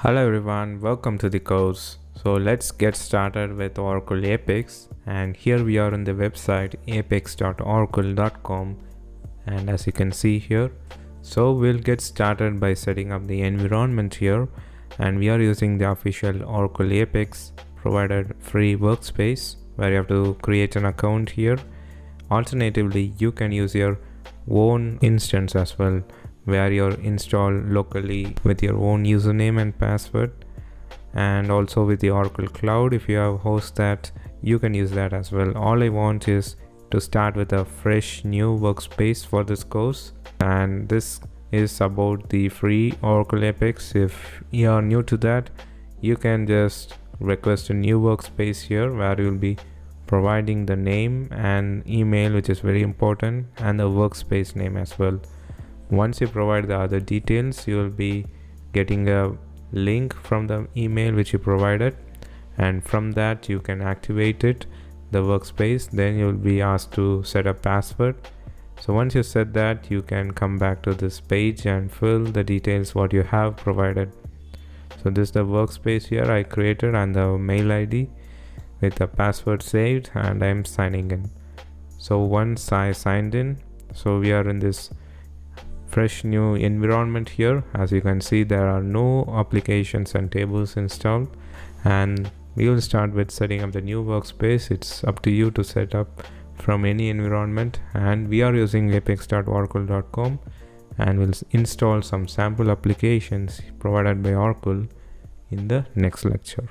Hello everyone, welcome to the course. So let's get started with Oracle APIX, and here we are on the website apex.oracle.com, and as you can see here, so we'll get started by setting up the environment here, and we are using the official Oracle APIX provided free workspace where you have to create an account here. Alternatively, you can use your own instance as well, where you're installed locally with your own username and password, and also with the Oracle Cloud. If you have host that, you can use that as well. All I want is to start with a fresh new workspace for this course, and this is about the free Oracle APIX. If you are new to that, you can just request a new workspace here where you'll be providing the name and email, which is very important, and the workspace name as well. Once you provide the other details, you will be getting a link from the email which you provided, and from that you can activate it, the workspace. Then you will be asked to set a password. So once you set that, you can come back to this page and fill the details what you have provided. So this is the workspace here I created, and the mail ID with the password saved, and I'm signing in. So once I signed in, so we are in this fresh new environment here. As you can see, there are no applications and tables installed, and we will start with setting up the new workspace. It's up to you to set up from any environment, and we are using apex.oracle.com, and we'll install some sample applications provided by Oracle in the next lecture.